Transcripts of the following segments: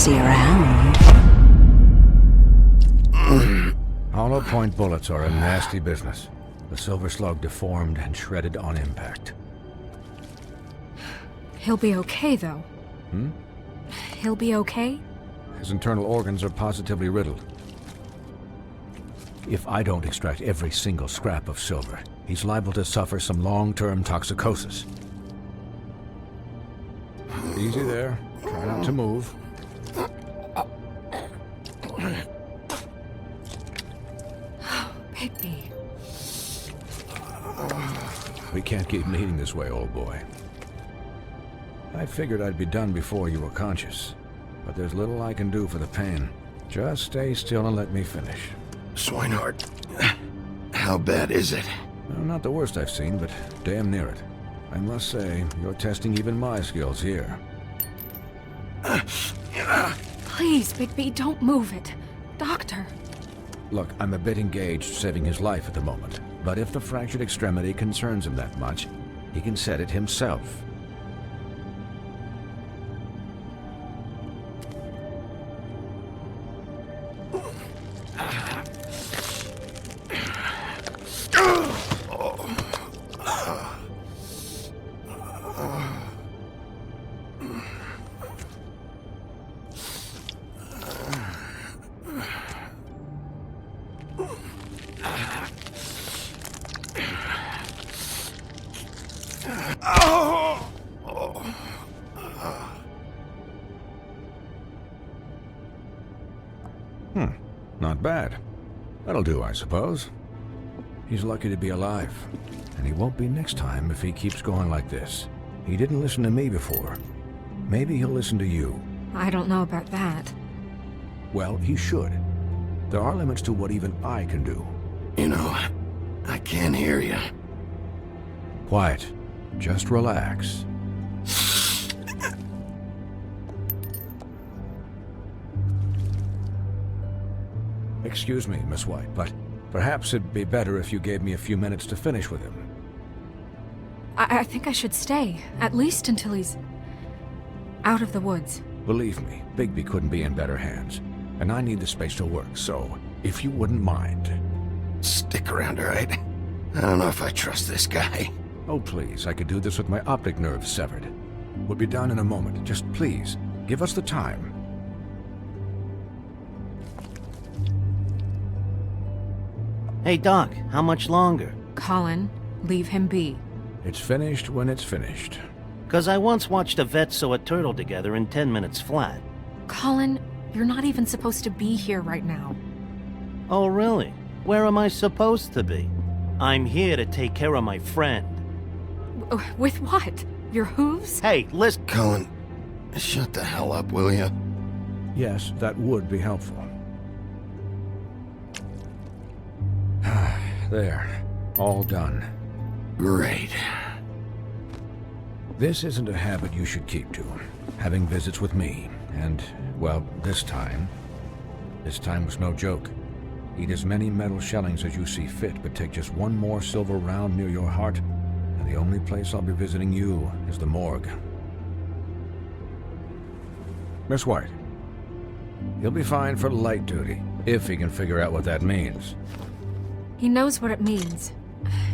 See you around. Hollow point bullets are a nasty business. The Silver Slug deformed and shredded on impact. He'll be okay, though. He'll be okay? His internal organs are positively riddled. If I don't extract every single scrap of silver, he's liable to suffer some long-term toxicosis. Easy there. Try not to move. Bigby. We can't keep meeting this way, old boy. I figured I'd be done before you were conscious, but there's little I can do for the pain. Just stay still and let me finish. Swinehart, how bad is it? Well, not the worst I've seen, but damn near it. I must say, you're testing even my skills here. Please, Bigby, don't move it. Doctor. Look, I'm a bit engaged saving his life at the moment, but if the fractured extremity concerns him that much, he can set it himself. Not bad. That'll do, I suppose. He's lucky to be alive, and he won't be next time if he keeps going like this. He didn't listen to me before. Maybe he'll listen to you. I don't know about that. Well, he should. There are limits to what even I can do. You know, I can't hear you. Quiet. Just relax. Excuse me, Miss White, but perhaps it'd be better if you gave me a few minutes to finish with him. I think I should stay, at least until he's out of the woods. Believe me, Bigby couldn't be in better hands, and I need the space to work, so if you wouldn't mind. Stick around, all right? I don't know if I trust this guy. Oh, please, I could do this with my optic nerve severed. We'll be done in a moment. Just please, give us the time. Hey, Doc, how much longer? Colin, leave him be. It's finished when it's finished. 'Cause I once watched a vet sew a turtle together in 10 minutes flat. Colin, you're not even supposed to be here right now. Oh, really? Where am I supposed to be? I'm here to take care of my friend. With what? Your hooves? Hey, listen. Colin, shut the hell up, will you? Yes, that would be helpful. There. All done. Great. This isn't a habit you should keep to. Having visits with me. And, well, this time was no joke. Eat as many metal shellings as you see fit, but take just one more silver round near your heart, and the only place I'll be visiting you is the morgue. Miss White, he'll be fine for light duty, if he can figure out what that means. He knows what it means.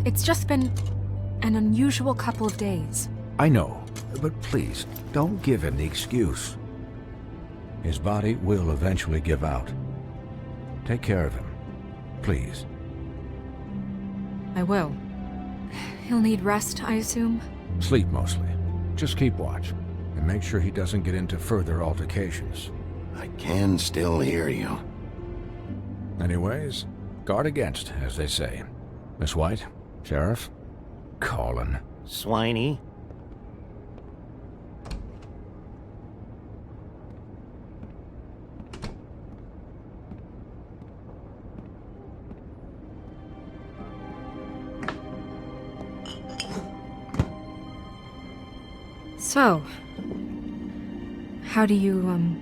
It's just been an unusual couple of days. I know, but please, don't give him the excuse. His body will eventually give out. Take care of him, please. I will. He'll need rest, I assume? Sleep mostly. Just keep watch, and make sure he doesn't get into further altercations. I can still hear you. Anyways, guard against, as they say. Miss White, Sheriff, Colin. Swiney. So, how do you,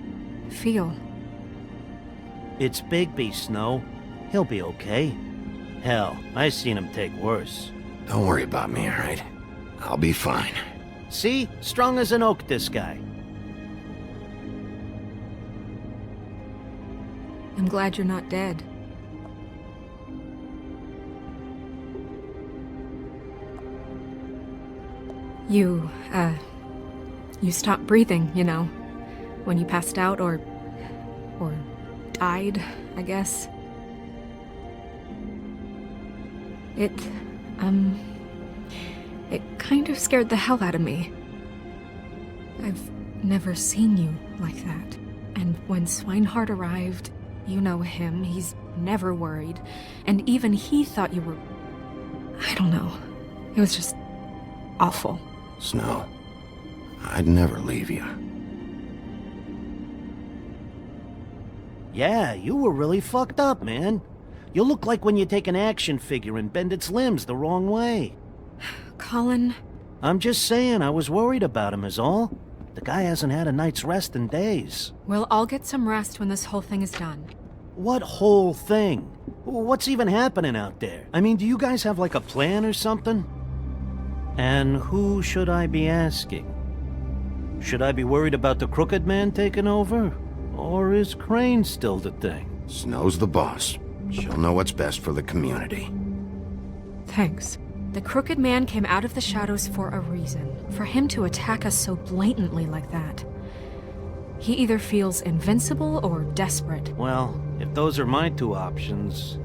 feel? It's Bigby, Snow. He'll be okay. Hell, I seen him take worse. Don't worry about me, all right? I'll be fine. See? Strong as an oak, this guy. I'm glad you're not dead. You stopped breathing, you know, when you passed out or died, I guess. It kind of scared the hell out of me. I've never seen you like that. And when Swinehart arrived, you know him, he's never worried. And even he thought you were... I don't know. It was just awful. Snow, I'd never leave you. Yeah, you were really fucked up, man. You look like when you take an action figure and bend its limbs the wrong way. Colin... I'm just saying, I was worried about him is all. The guy hasn't had a night's rest in days. We'll all get some rest when this whole thing is done. What whole thing? What's even happening out there? I mean, do you guys have like a plan or something? And who should I be asking? Should I be worried about the Crooked Man taking over? Or is Crane still the thing? Snow's the boss. She'll know what's best for the community. Thanks. The Crooked Man came out of the shadows for a reason. For him to attack us so blatantly like that. He either feels invincible or desperate. Well, if those are my two options,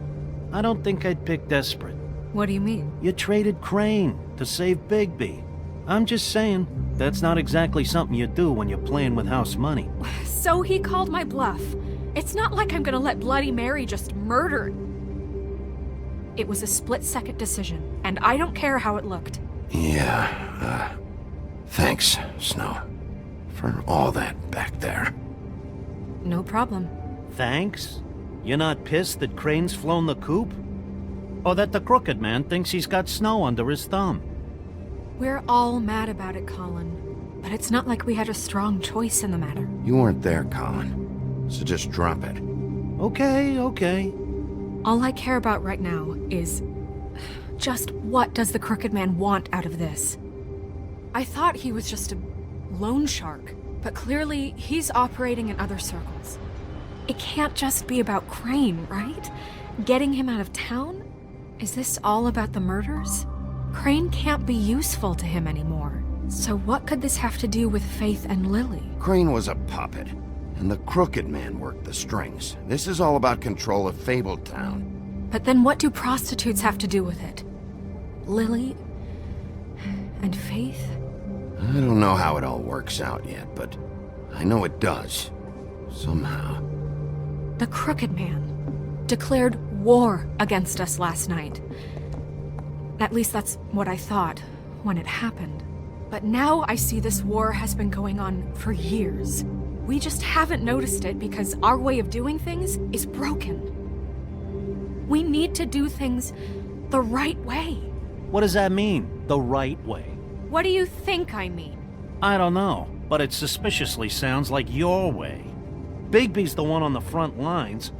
I don't think I'd pick desperate. What do you mean? You traded Crane to save Bigby. I'm just saying, that's not exactly something you do when you're playing with house money. So he called my bluff. It's not like I'm gonna let Bloody Mary just murder... It was a split-second decision, and I don't care how it looked. Yeah, thanks, Snow. For all that back there. No problem. Thanks? You're not pissed that Crane's flown the coop? Or that the Crooked Man thinks he's got Snow under his thumb? We're all mad about it, Colin. But it's not like we had a strong choice in the matter. You weren't there, Colin. So just drop it. Okay. All I care about right now is... just what does the Crooked Man want out of this? I thought he was just a loan shark, but clearly he's operating in other circles. It can't just be about Crane, right? Getting him out of town? Is this all about the murders? Crane can't be useful to him anymore. So what could this have to do with Faith and Lily? Crane was a puppet, and the Crooked Man worked the strings. This is all about control of Fabletown. But then what do prostitutes have to do with it? Lily? And Faith? I don't know how it all works out yet, but I know it does. Somehow. The Crooked Man declared war against us last night. At least that's what I thought when it happened. But now I see this war has been going on for years. We just haven't noticed it because our way of doing things is broken. We need to do things the right way. What does that mean, the right way? What do you think I mean? I don't know, but it suspiciously sounds like your way. Bigby's the one on the front lines.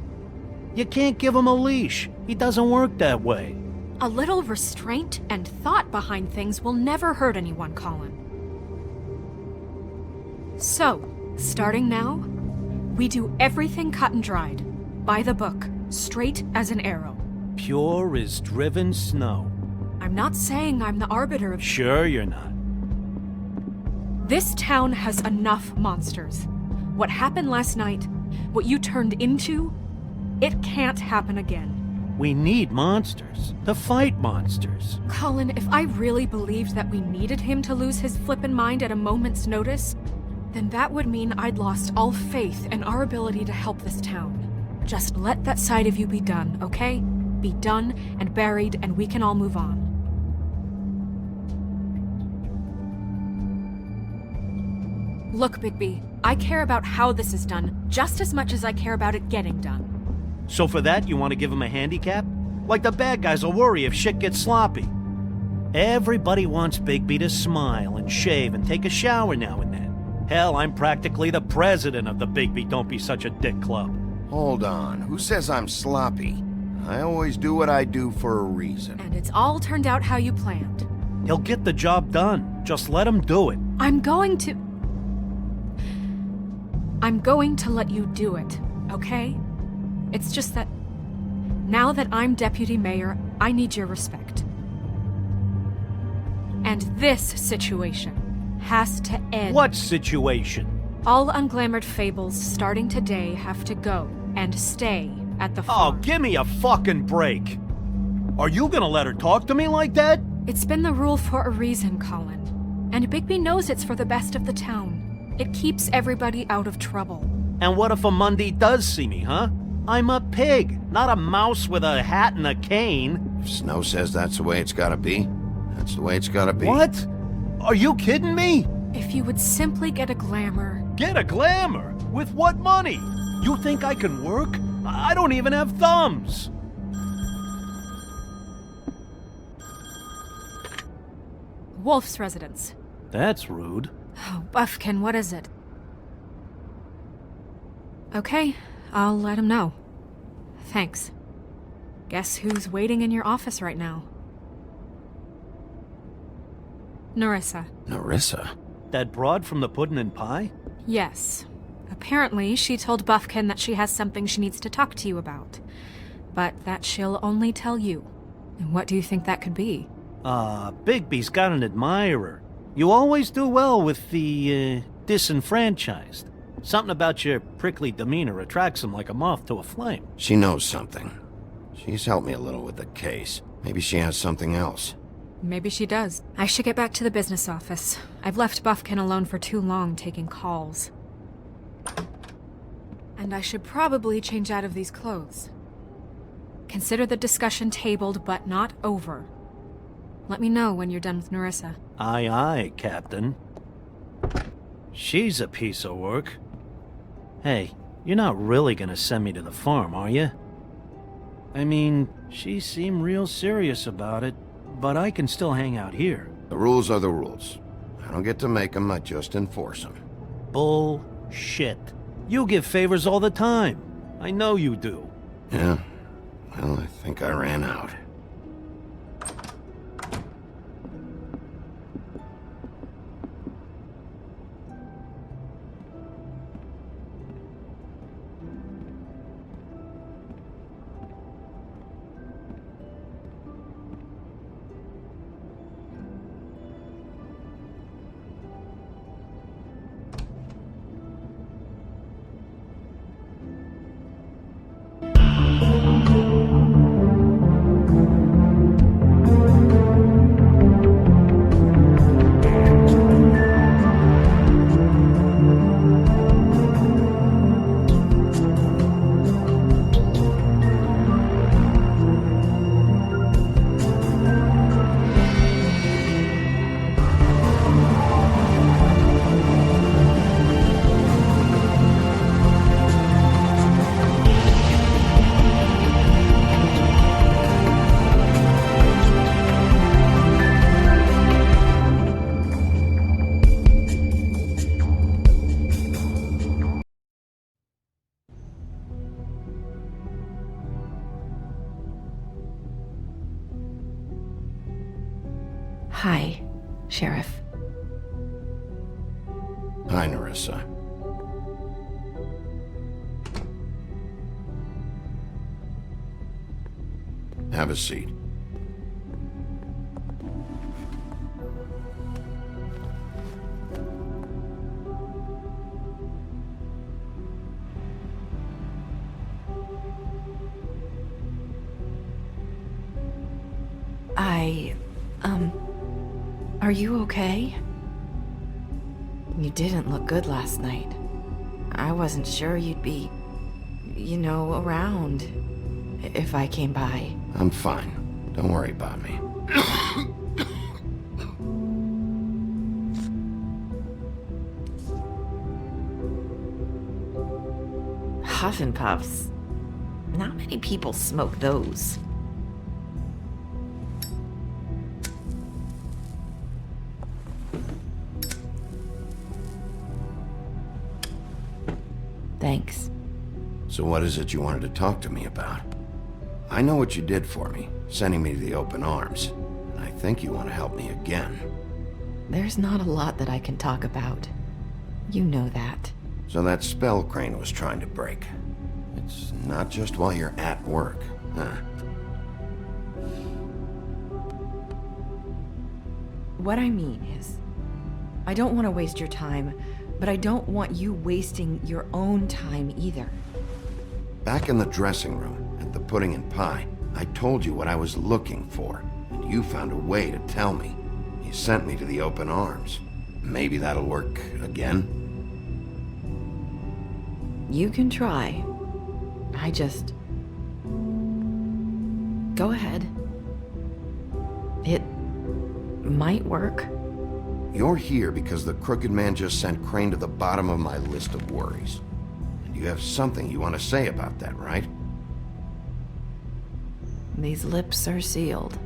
You can't give him a leash. He doesn't work that way. A little restraint and thought behind things will never hurt anyone, Colin. So, starting now, we do everything cut and dried. By the book, straight as an arrow. Pure as driven snow. I'm not saying I'm the arbiter of... Sure you're not. This town has enough monsters. What happened last night, what you turned into, it can't happen again. We need monsters. To fight monsters. Colin, if I really believed that we needed him to lose his flippin' mind at a moment's notice, then that would mean I'd lost all faith in our ability to help this town. Just let that side of you be done, okay? Be done and buried, and we can all move on. Look, Bigby, I care about how this is done just as much as I care about it getting done. So for that, you want to give him a handicap? Like the bad guys will worry if shit gets sloppy. Everybody wants Bigby to smile and shave and take a shower now and then. Hell, I'm practically the president of the Bigby Don't Be Such a Dick Club. Hold on, who says I'm sloppy? I always do what I do for a reason. And it's all turned out how you planned. He'll get the job done. Just let him do it. I'm going to let you do it, okay? It's just that now that I'm deputy mayor, I need your respect. And this situation has to end. What situation? All unglamored fables starting today have to go and stay at the Oh, farm. give me a fucking break. Are you gonna let her talk to me like that? It's been the rule for a reason, Colin. And Bigby knows it's for the best of the town. It keeps everybody out of trouble. And what if a Mundy does see me, huh? I'm a pig, not a mouse with a hat and a cane. If Snow says that's the way it's gotta be, that's the way it's gotta be. What? Are you kidding me? If you would simply get a glamour. Get a glamour? With what money? You think I can work? I don't even have thumbs. Wolf's residence. That's rude. Oh, Buffkin, what is it? Okay, I'll let him know. Thanks. Guess who's waiting in your office right now? Nerissa. Nerissa? That broad from the puddin' and pie? Yes. Apparently, she told Buffkin that she has something she needs to talk to you about. But that she'll only tell you. And what do you think that could be? Bigby's got an admirer. You always do well with the, disenfranchised. Something about your prickly demeanor attracts him like a moth to a flame. She knows something. She's helped me a little with the case. Maybe she has something else. Maybe she does. I should get back to the business office. I've left Buffkin alone for too long taking calls. And I should probably change out of these clothes. Consider the discussion tabled, but not over. Let me know when you're done with Nerissa. Aye, aye, Captain. She's a piece of work. Hey, you're not really gonna send me to the farm, are you? I mean, she seemed real serious about it, but I can still hang out here. The rules are the rules. I don't get to make them, I just enforce them. Bullshit. You give favors all the time. I know you do. Yeah? Well, I think I ran out. Hi, Sheriff. Hi, Nerissa. Have a seat. Are you okay? You didn't look good last night. I wasn't sure you'd be, around if I came by. I'm fine. Don't worry about me. Huff and Puffs. Not many people smoke those. Thanks. So what is it you wanted to talk to me about? I know what you did for me, sending me to the open arms. And I think you want to help me again. There's not a lot that I can talk about. You know that. So that spell Crane was trying to break. It's not just while you're at work, huh? What I mean is, I don't want to waste your time, but I don't want you wasting your own time either. Back in the dressing room, at the Pudding and Pie, I told you what I was looking for, and you found a way to tell me. You sent me to the open arms. Maybe that'll work again? You can try. Go ahead. It might work. You're here because the Crooked Man just sent Crane to the bottom of my list of worries. And you have something you want to say about that, right? These lips are sealed.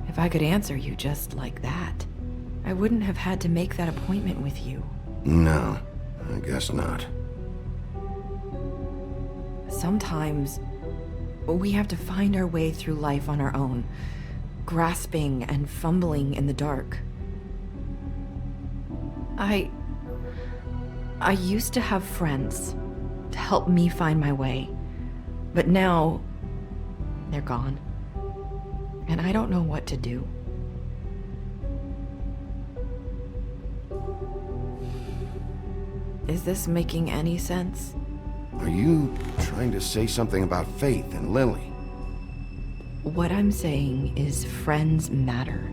If I could answer you just like that, I wouldn't have had to make that appointment with you. No, I guess not. Sometimes, we have to find our way through life on our own, grasping and fumbling in the dark. I used to have friends to help me find my way, but now they're gone, and I don't know what to do. Is this making any sense? Are you trying to say something about Faith and Lily? What I'm saying is friends matter,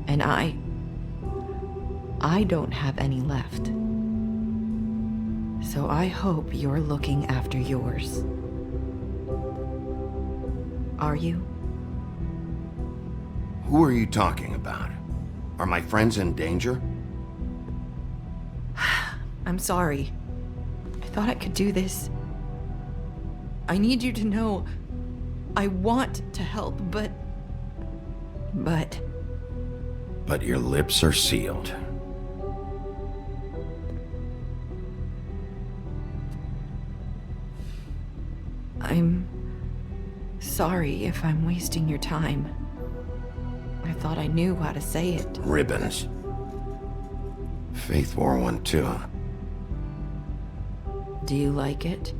and I don't have any left. So I hope you're looking after yours. Are you? Who are you talking about? Are my friends in danger? I'm sorry. I thought I could do this. I need you to know I want to help, but... But your lips are sealed. I'm sorry if I'm wasting your time. I thought I knew how to say it. Ribbons. Faith wore one too. Do you like it?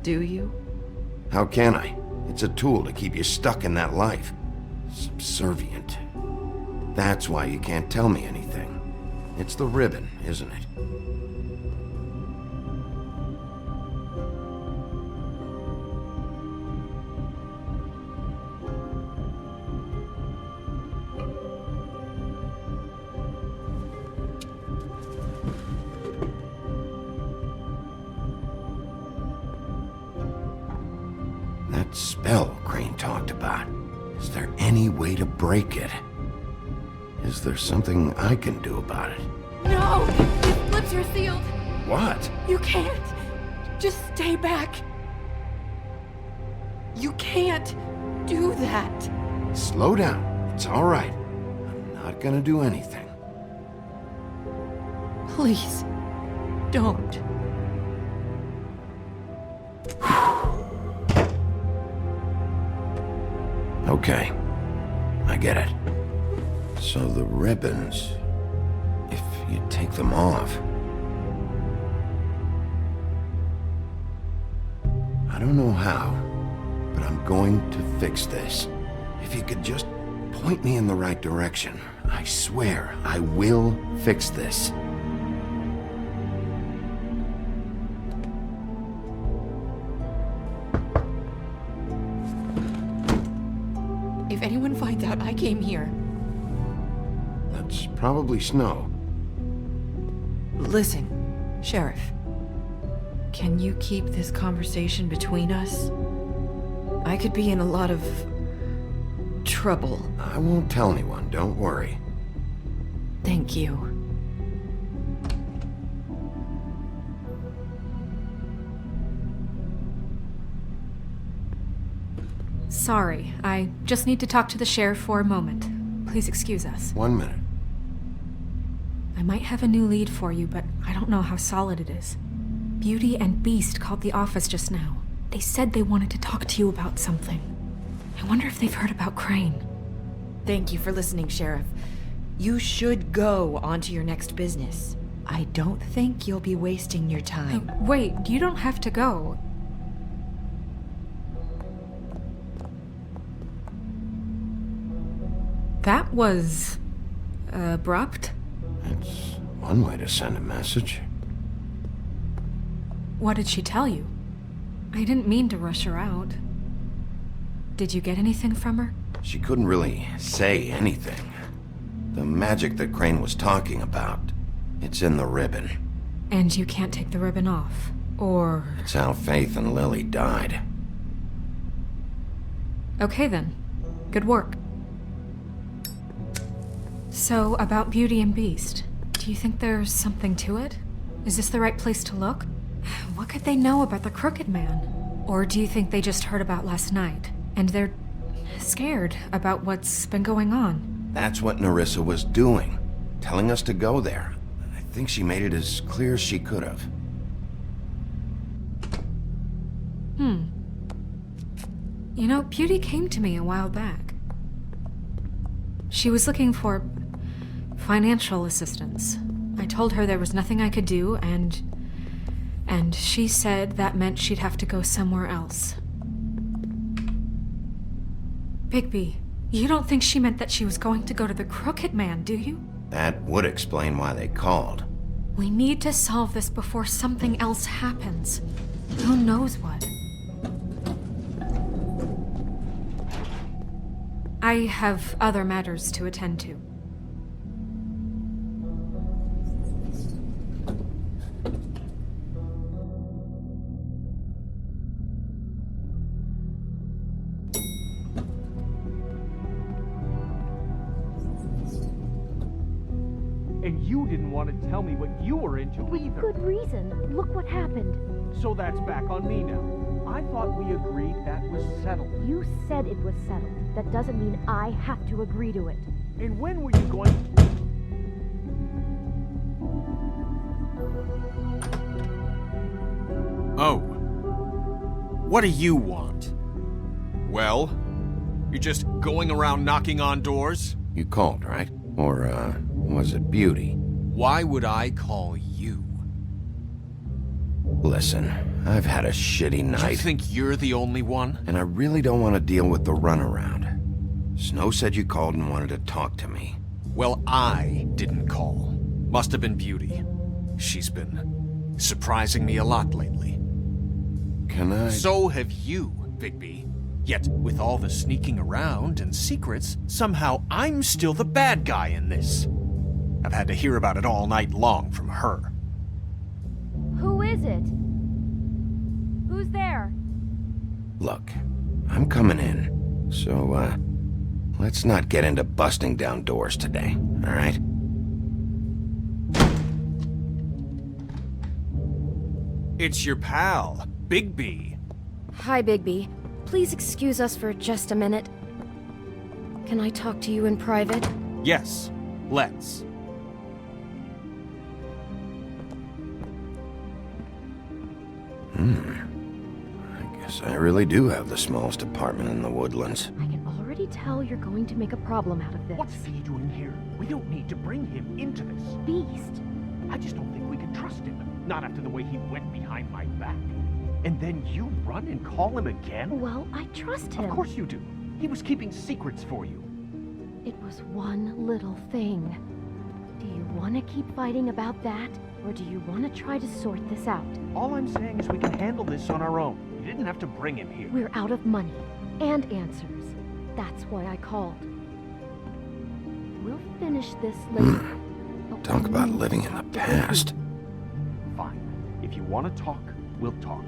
Do you? How can I? It's a tool to keep you stuck in that life. Subservient. That's why you can't tell me anything. It's the ribbon, isn't it? That spell Crane talked about. Is there any way to break it? Is there something I can do about it? No! His lips are sealed! What? You can't! Just stay back! You can't do that. Slow down. It's all right. I'm not gonna do anything. Please, don't. Okay. I get it. So the ribbons... if you take them off... I don't know how, but I'm going to fix this. If you could just point me in the right direction, I swear I will fix this. If anyone finds out I came here... That's probably Snow. Listen, Sheriff. Can you keep this conversation between us? I could be in a lot of... trouble. I won't tell anyone, don't worry. Thank you. Sorry, I just need to talk to the sheriff for a moment. Please excuse us. 1 minute. I might have a new lead for you, but I don't know how solid it is. Beauty and Beast called the office just now. They said they wanted to talk to you about something. I wonder if they've heard about Crane. Thank you for listening, Sheriff. You should go on to your next business. I don't think you'll be wasting your time. Wait, you don't have to go. That was abrupt. It's one way to send a message. What did she tell you? I didn't mean to rush her out. Did you get anything from her? She couldn't really say anything. The magic that Crane was talking about, it's in the ribbon. And you can't take the ribbon off? Or... It's how Faith and Lily died. Okay then. Good work. So, about Beauty and Beast, do you think there's something to it? Is this the right place to look? What could they know about the Crooked Man? Or do you think they just heard about last night, and they're scared about what's been going on? That's what Nerissa was doing, telling us to go there. I think she made it as clear as she could have. You know, Beauty came to me a while back. She was looking for financial assistance. I told her there was nothing I could do, and she said that meant she'd have to go somewhere else. Bigby, you don't think she meant that she was going to go to the Crooked Man, do you? That would explain why they called. We need to solve this before something else happens. Who knows what? I have other matters to attend to. And you didn't want to tell me what you were into either. Good reason. Look what happened. So that's back on me now. I thought we agreed that was settled. You said it was settled. That doesn't mean I have to agree to it. And when were you going Oh. What do you want? Well? You're just going around knocking on doors? You called, right? Or, was it Beauty? Why would I call you? Listen, I've had a shitty You night, think you're the only one? and I really don't want to deal with the runaround. Snow said you called and wanted to talk to me. Well, I didn't call. Must have been Beauty. She's been surprising me a lot lately. Can I... So have you, Bigby. Yet, with all the sneaking around and secrets, somehow I'm still the bad guy in this. I've had to hear about it all night long from her. Who is it? Who's there? Look, I'm coming in, so, let's not get into busting down doors today, all right? It's your pal, Bigby. Hi, Bigby. Please excuse us for just a minute. Can I talk to you in private? Yes, let's. I guess I really do have the smallest apartment in the Woodlands. I can already tell you're going to make a problem out of this. What's he doing here? We don't need to bring him into this. Beast? I just don't think we can trust him. Not after the way he went behind my back. And then you run and call him again? Well, I trust him. Of course you do. He was keeping secrets for you. It was one little thing. Do you want to keep fighting about that, or do you want to try to sort this out? All I'm saying is we can handle this on our own. You didn't have to bring him here. We're out of money and answers. That's why I called. We'll finish this later. but Talk we about need living to in the talk to past. Fine. If you want to talk, we'll talk.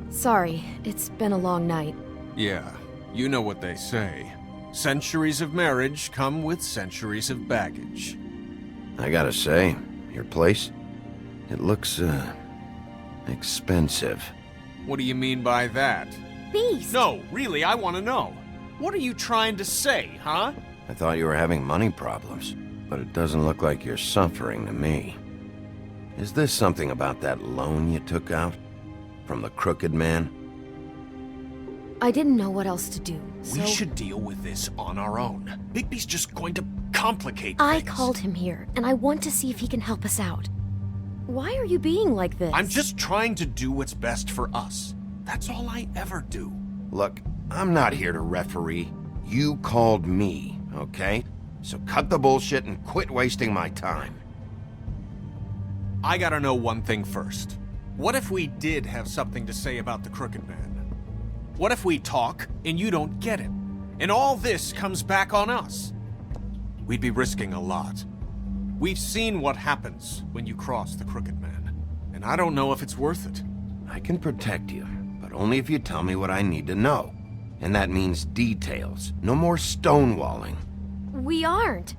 Sorry, it's been a long night. Yeah, you know what they say. Centuries of marriage come with centuries of baggage. I gotta say, your place, it looks, expensive. What do you mean by that? Beast! No, really, I want to know. What are you trying to say, huh? I thought you were having money problems, but it doesn't look like you're suffering to me. Is this something about that loan you took out? From the Crooked Man? I didn't know what else to do, so... We should deal with this on our own. Bigby's just going to complicate things. I called him here, and I want to see if he can help us out. Why are you being like this? I'm just trying to do what's best for us. That's all I ever do. Look, I'm not here to referee. You called me, okay? So cut the bullshit and quit wasting my time. I gotta know one thing first. What if we did have something to say about the Crooked Man? What if we talk and you don't get it? And all this comes back on us? We'd be risking a lot. We've seen what happens when you cross the Crooked Man, and I don't know if it's worth it. I can protect you, but only if you tell me what I need to know. And that means details. No more stonewalling. We aren't.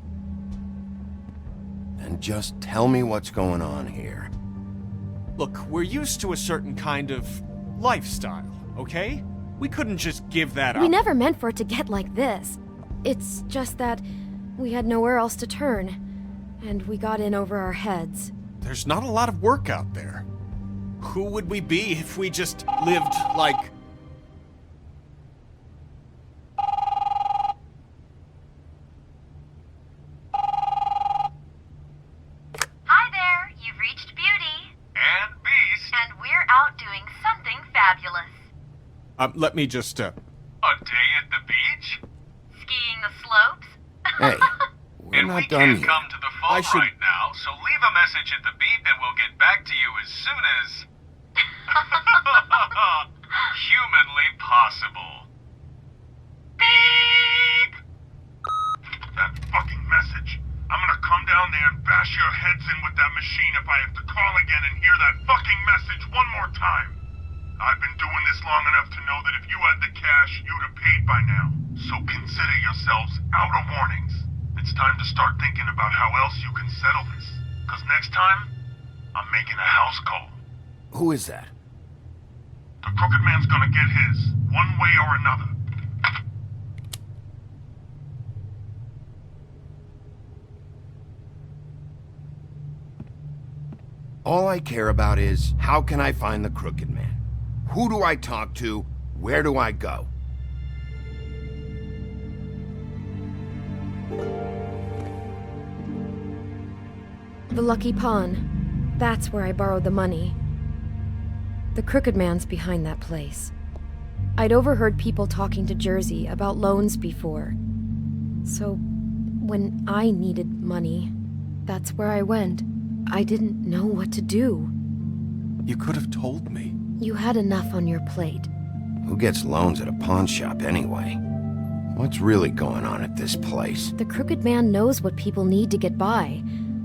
Then just tell me what's going on here. Look, we're used to a certain kind of lifestyle, okay? We couldn't just give that up. We never meant for it to get like this. It's just that we had nowhere else to turn, and we got in over our heads. There's not a lot of work out there. Who would we be if we just lived like... Hi there, you've reached Beauty. And Beast. And we're out doing something fabulous. Let me just, A day at the beach? Skiing the slopes? Hey, we're And we not done can't yet. come to the phone right now, so leave a message at the beep and we'll get back to you as soon as... humanly possible. Beep! That fucking message. I'm gonna come down there and bash your heads in with that machine if I have to call again and hear that fucking message one more time. I've been doing this long enough to know that if you had the cash, you'd have paid by now. So consider yourselves out of warnings. It's time to start thinking about how else you can settle this. Because next time, I'm making a house call. Who is that? The Crooked Man's gonna get his, one way or another. All I care about is, how can I find the Crooked Man? Who do I talk to? Where do I go? The Lucky Pawn. That's where I borrowed the money. The Crooked Man's behind that place. I'd overheard people talking to Jersey about loans before. So, when I needed money, that's where I went. I didn't know what to do. You could have told me. You had enough on your plate. Who gets loans at a pawn shop anyway? What's really going on at this place? The Crooked Man knows what people need to get by,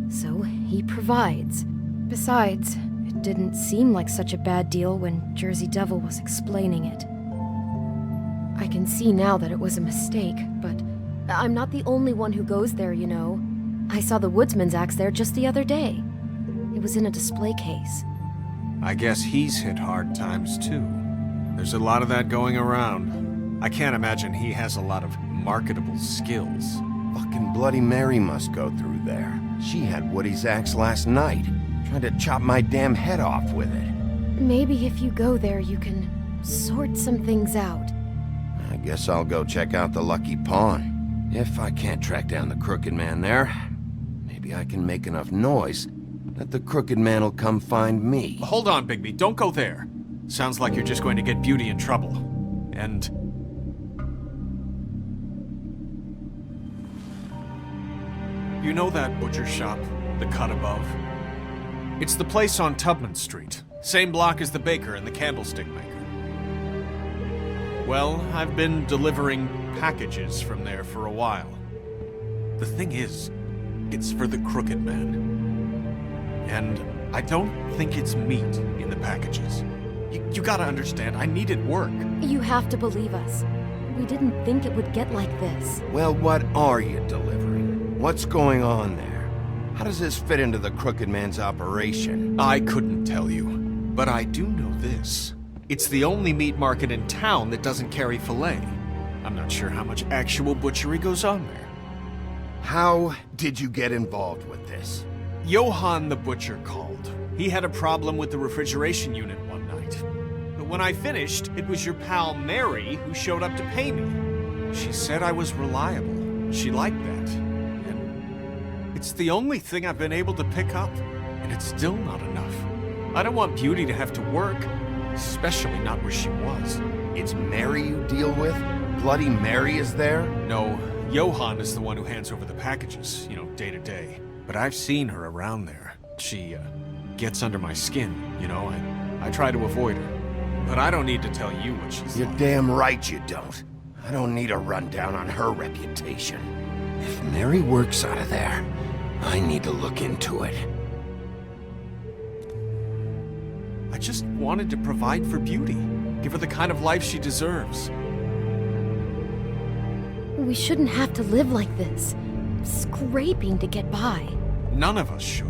so he provides. Besides, it didn't seem like such a bad deal when Jersey Devil was explaining it. I can see now that it was a mistake, but I'm not the only one who goes there, you know. I saw the Woodsman's axe there just the other day. It was in a display case. I guess he's hit hard times too. There's a lot of that going around. I can't imagine he has a lot of marketable skills. Fucking Bloody Mary must go through there. She had Woody's axe last night. Tried to chop my damn head off with it. Maybe if you go there, you can sort some things out. I guess I'll go check out the Lucky Pawn. If I can't track down the Crooked Man there, maybe I can make enough noise that the Crooked Man will come find me. Hold on, Bigby. Don't go there. Sounds like you're just going to get Beauty in trouble. And... you know that butcher shop, the cut above? It's the place on Tubman Street. Same block as the baker and the candlestick maker. Well, I've been delivering packages from there for a while. The thing is, it's for the Crooked Man. And I don't think it's meat in the packages. You gotta understand, I needed work. You have to believe us. We didn't think it would get like this. Well, what are you delivering? What's going on there? How does this fit into the Crooked Man's operation? I couldn't tell you, but I do know this. It's the only meat market in town that doesn't carry filet. I'm not sure how much actual butchery goes on there. How did you get involved with this? Johann the butcher called. He had a problem with the refrigeration unit one night. but when I finished, it was your pal Mary who showed up to pay me. She said I was reliable. She liked that. And it's the only thing I've been able to pick up, and it's still not enough. I don't want Beauty to have to work, especially not where she was. It's Mary you deal with? Bloody Mary is there? No, Johan is the one who hands over the packages, day to day. But I've seen her around there. She, gets under my skin, I try to avoid her. But I don't need to tell you what she's You're like. damn right you don't. I don't need a rundown on her reputation. If Mary works out of there, I need to look into it. I just wanted to provide for Beauty. Give her the kind of life she deserves. We shouldn't have to live like this, scraping to get by. None of us should.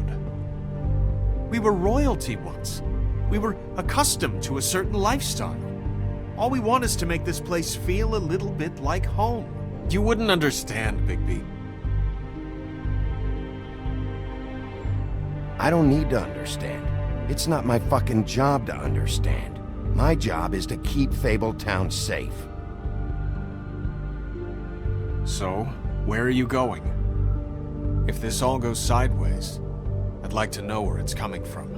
We were royalty once. We were accustomed to a certain lifestyle. All we want is to make this place feel a little bit like home. You wouldn't understand, Bigby. I don't need to understand. It's not my fucking job to understand. My job is to keep Fabletown safe. So, where are you going? If this all goes sideways, I'd like to know where it's coming from.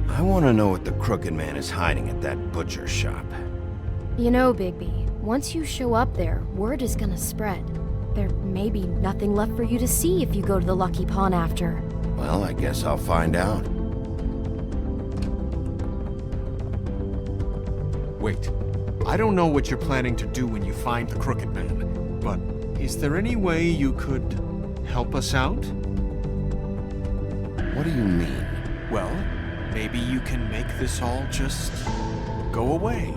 I want to know what the Crooked Man is hiding at that butcher shop. You know, Bigby, once you show up there, word is gonna spread. There may be nothing left for you to see if you go to the Lucky Pawn after. Well, I guess I'll find out. Wait, I don't know what you're planning to do when you find the Crooked Man, but is there any way you could help us out? What do you mean? Well, maybe you can make this all just go away.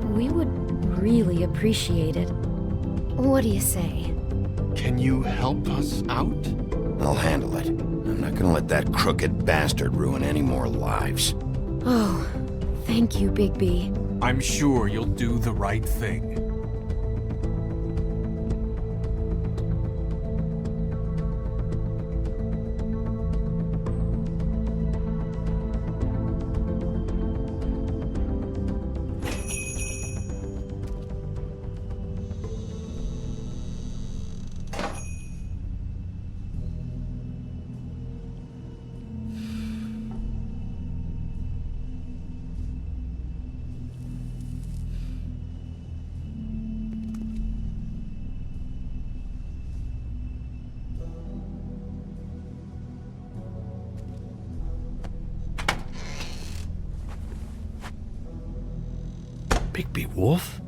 We would really appreciate it. What do you say? Can you help us out? I'll handle it. I'm not gonna let that crooked bastard ruin any more lives. Oh, thank you, Bigby. I'm sure you'll do the right thing. Bigby Wolf?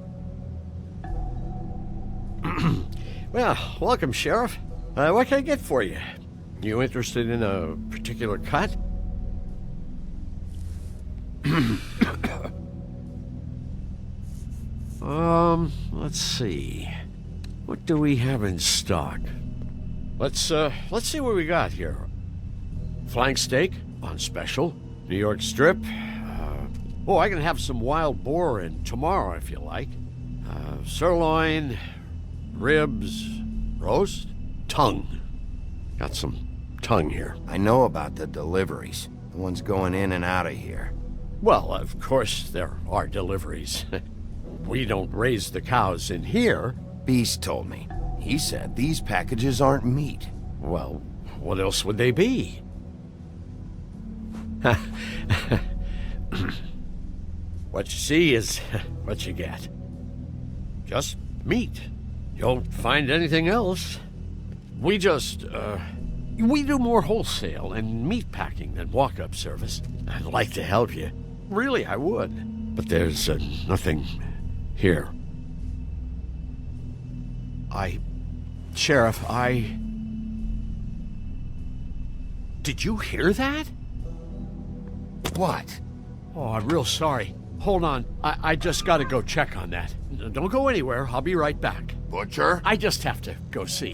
Well, welcome, Sheriff. What can I get for you? You interested in a particular cut? Let's see. What do we have in stock? Let's see what we got here. Flank steak on special. New York strip. I can have some wild boar in tomorrow if you like. Sirloin, ribs, roast, tongue. Got some tongue here. I know about the deliveries. The ones going in and out of here. Well, of course there are deliveries. We don't raise the cows in here. Beast told me. He said these packages aren't meat. Well, what else would they be? What you see is what you get. Just meat. You don't find anything else. We just, we do more wholesale and meat packing than walk-up service. I'd like to help you. Really, I would. But there's nothing here. Sheriff, Did you hear that? What? Oh, I'm real sorry. Hold on. I just gotta go check on that. Don't go anywhere. I'll be right back. Butcher? I just have to go see.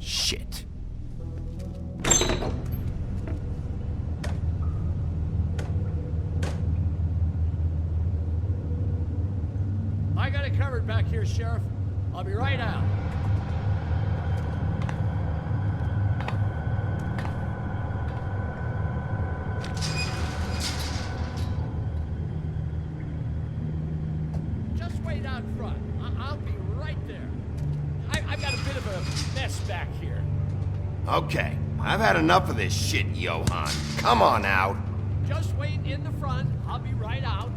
Shit. I got it covered back here, Sheriff. I'll be right out. Just wait out front. I'll be right there. I've got a bit of a mess back here. Okay, I've had enough of this shit, Johann. Come on out. Just wait in the front. I'll be right out.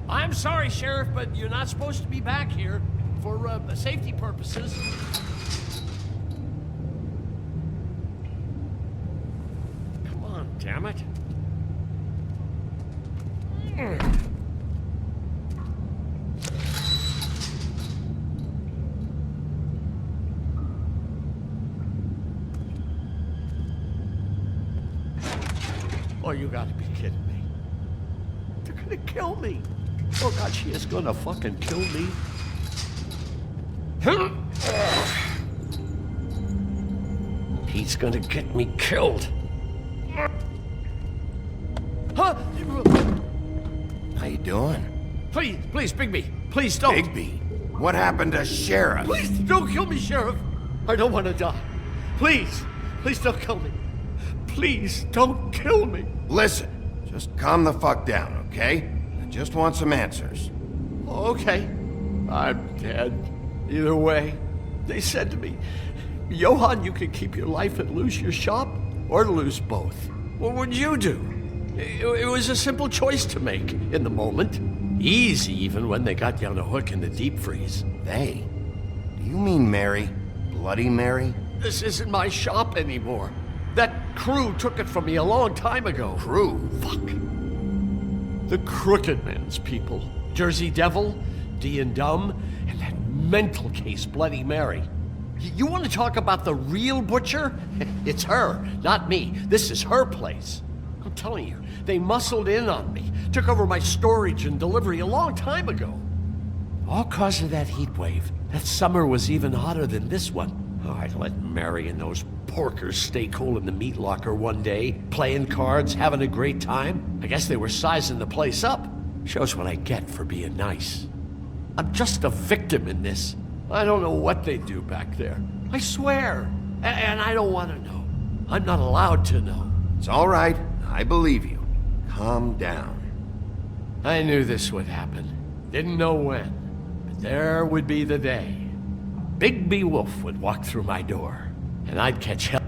I'm sorry, Sheriff, but you're not supposed to be back here for safety purposes. Come on, damn it. Oh, you gotta be kidding me. They're gonna kill me. Oh God, she is gonna fucking kill me. He's gonna get me killed. Huh? How you doing? Please, Bigby, please don't. Bigby? What happened to Sheriff? Please don't kill me, Sheriff. I don't want to die. Please don't kill me. Please don't kill me. Listen, just calm the fuck down, okay? I just want some answers. Okay, I'm dead. Either way, they said to me, Johann, you can keep your life and lose your shop, or lose both. What would you do? It was a simple choice to make in the moment. Easy, even when they got you on a hook in the deep freeze. They? Do you mean Mary? Bloody Mary? This isn't my shop anymore. That crew took it from me a long time ago. Crew? Fuck. The Crooked Man's people. Jersey Devil, D and Dumb, and that mental case, Bloody Mary. You want to talk about the real butcher? It's her, not me. This is her place. I'm telling you, they muscled in on me, took over my storage and delivery a long time ago. All cause of that heat wave. That summer was even hotter than this one. Oh, I'd let Mary and those porkers stay cool in the meat locker one day, playing cards, having a great time. I guess they were sizing the place up. Shows what I get for being nice. I'm just a victim in this. I don't know what they do back there. I swear. And I don't want to know. I'm not allowed to know. It's all right. I believe you. Calm down. I knew this would happen. Didn't know when. But there would be the day. Bigby Wolf would walk through my door, and I'd catch hell.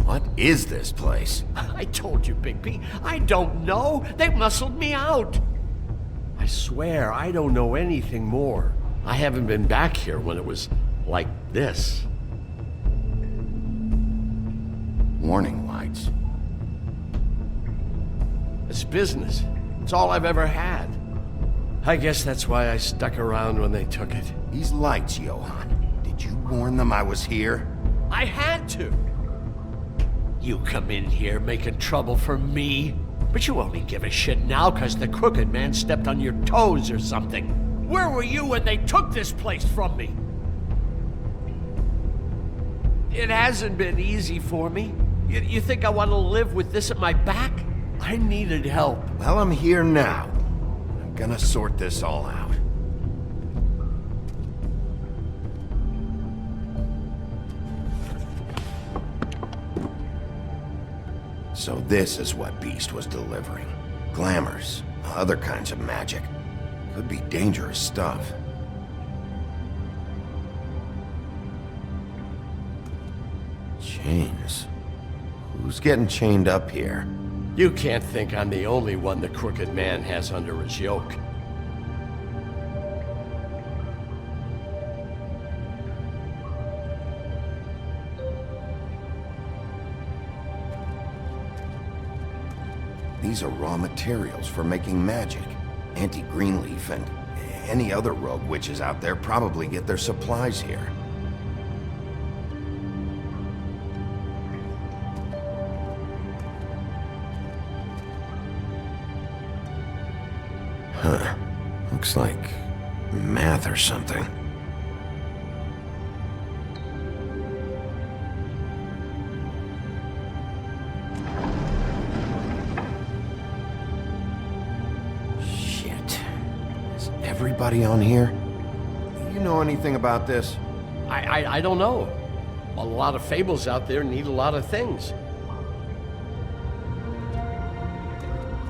What is this place? I told you, Bigby. I don't know. They muscled me out. I swear, I don't know anything more. I haven't been back here when it was like this. Warning lights. It's business. It's all I've ever had. I guess that's why I stuck around when they took it. These lights, Johann. Did you warn them I was here? I had to. You come in here making trouble for me, but you only give a shit now because the Crooked Man stepped on your toes or something. Where were you when they took this place from me? It hasn't been easy for me. You think I want to live with this at my back? I needed help. Well, I'm here now. I'm gonna sort this all out. So this is what Beast was delivering. Glamours, other kinds of magic. Could be dangerous stuff. Chains. Who's getting chained up here? You can't think I'm the only one the Crooked Man has under his yoke. These are raw materials for making magic. Auntie Greenleaf and any other rogue witches out there probably get their supplies here. Huh. Looks like math or something. Shit. Is everybody on here? You know anything about this? I don't know. A lot of fables out there need a lot of things.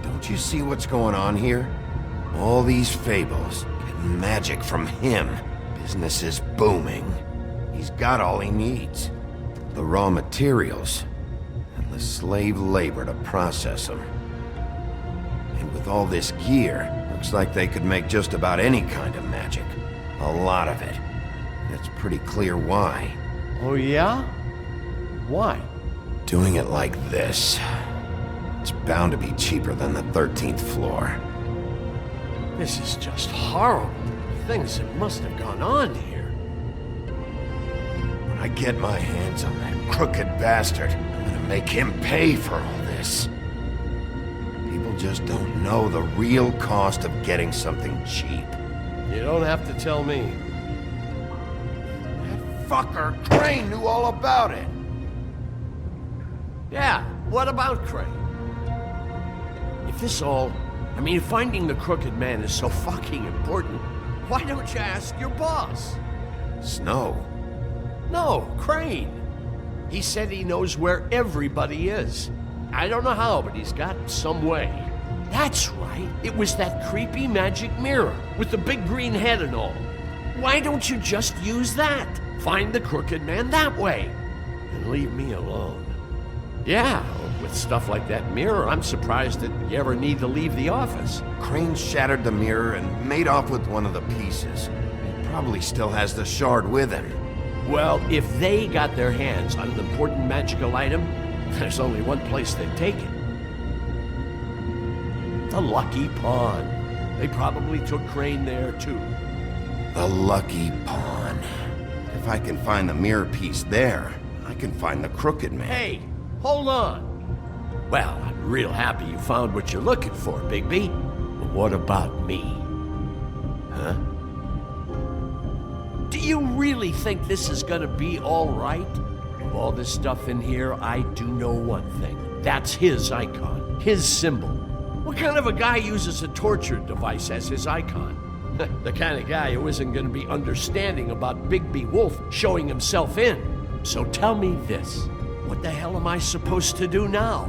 Don't you see what's going on here? All these fables, getting magic from him. Business is booming. He's got all he needs. The raw materials, and the slave labor to process them. And with all this gear, looks like they could make just about any kind of magic. A lot of it. It's pretty clear why. Oh yeah? Why? Doing it like this. It's bound to be cheaper than the 13th floor. This is just horrible. Things that must have gone on here. When I get my hands on that crooked bastard, I'm gonna make him pay for all this. People just don't know the real cost of getting something cheap. You don't have to tell me. That fucker Crane knew all about it. Yeah, what about Crane? If this all... I mean, finding the Crooked Man is so fucking important, why don't you ask your boss? Snow? No, Crane. He said he knows where everybody is. I don't know how, but he's got some way. That's right. It was that creepy magic mirror with the big green head and all. Why don't you just use that? Find the Crooked Man that way. And leave me alone. Yeah, with stuff like that mirror, I'm surprised that you ever need to leave the office. Crane shattered the mirror and made off with one of the pieces. He probably still has the shard with him. Well, if they got their hands on an important magical item, there's only one place they'd take it. The Lucky Pawn. They probably took Crane there, too. The Lucky Pawn. If I can find the mirror piece there, I can find the Crooked Man. Hey, hold on. Well, I'm real happy you found what you're looking for, Bigby. But what about me? Huh? Do you really think this is gonna be all right? Of all this stuff in here, I do know one thing. That's his icon, his symbol. What kind of a guy uses a torture device as his icon? The kind of guy who isn't gonna be understanding about Bigby Wolf showing himself in. So tell me this. What the hell am I supposed to do now?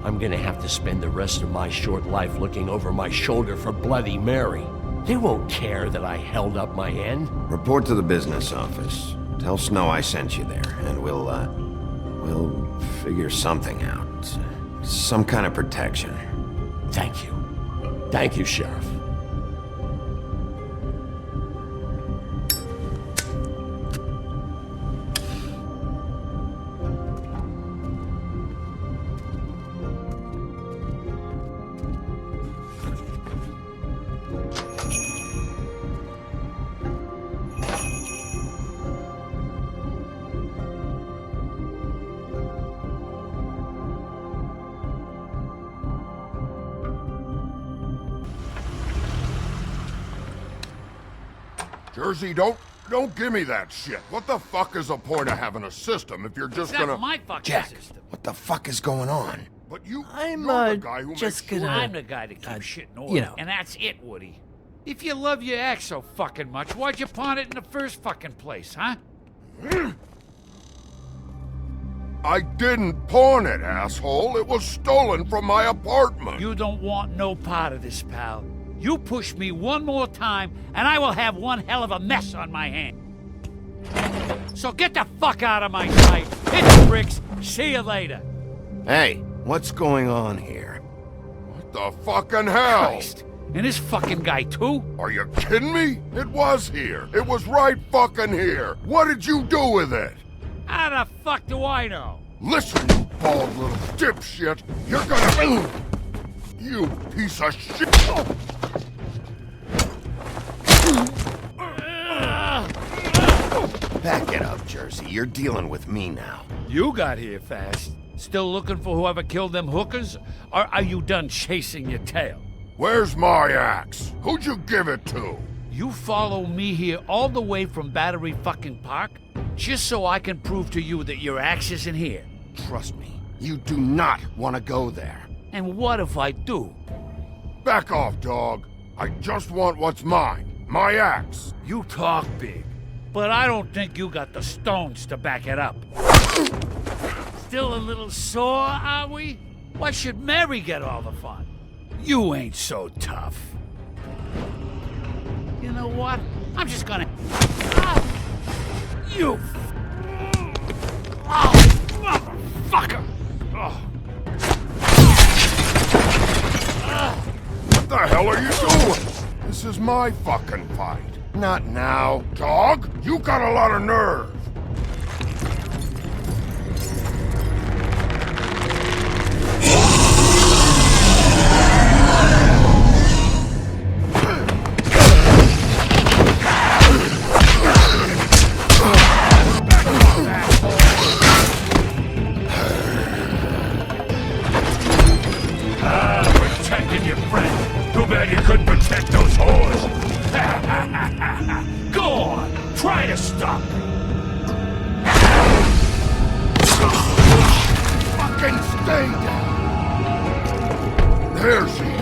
I'm gonna have to spend the rest of my short life looking over my shoulder for Bloody Mary. They won't care that I held up my end. Report to the business office. Tell Snow I sent you there, and we'll figure something out. Some kind of protection. Thank you. Thank you, Sheriff. Jersey, don't give me that shit. What the fuck is the point of having a system if you're just gonna... my fucking Jack, system. what the fuck is going on? But you're I'm the guy who just makes gonna. sure... I'm the guy that keeps shit in order, you know. and that's it, Woody. If you love your ex so fucking much, why'd you pawn it in the first fucking place, huh? I didn't pawn it, asshole. It was stolen from my apartment. You don't want no part of this, pal. You push me one more time, and I will have one hell of a mess on my hand. So get the fuck out of my sight. Hit the bricks. See you later. Hey, what's going on here? What the fucking hell? Christ. And this fucking guy, too? Are you kidding me? It was here. It was right fucking here. What did you do with it? How the fuck do I know? Listen, you bald little dipshit. You're gonna... You piece of shit. Back it up, Jersey. You're dealing with me now. You got here fast. Still looking for whoever killed them hookers? Or are you done chasing your tail? Where's my axe? Who'd you give it to? You follow me here all the way from Battery fucking Park just so I can prove to you that your axe isn't here. Trust me, you do not want to go there. And what if I do? Back off, dog. I just want what's mine. My axe. You talk big, but I don't think you got the stones to back it up. Still a little sore, are we? Why should Mary get all the fun? You ain't so tough. You know what? I'm just gonna... You... motherfucker! What the hell are you doing? This is my fucking fight. Not now. Dog, you got a lot of nerve. Protecting your friend. Too bad you couldn't protect those whores. Go on, try to stop me. Fucking stay down. There she is.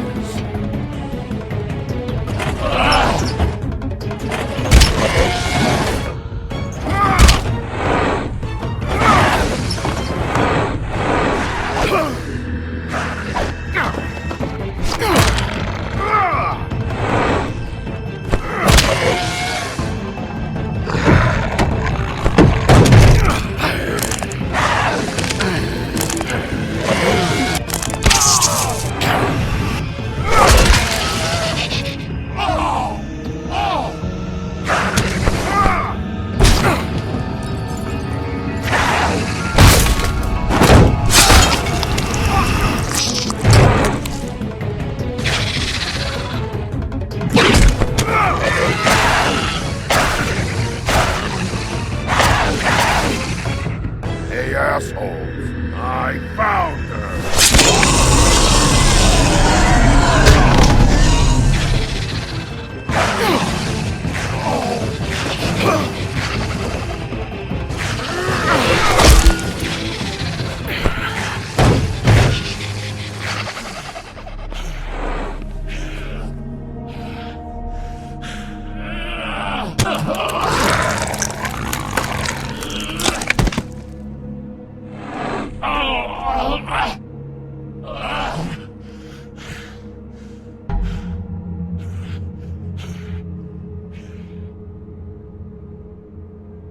Hey, assholes. I found her.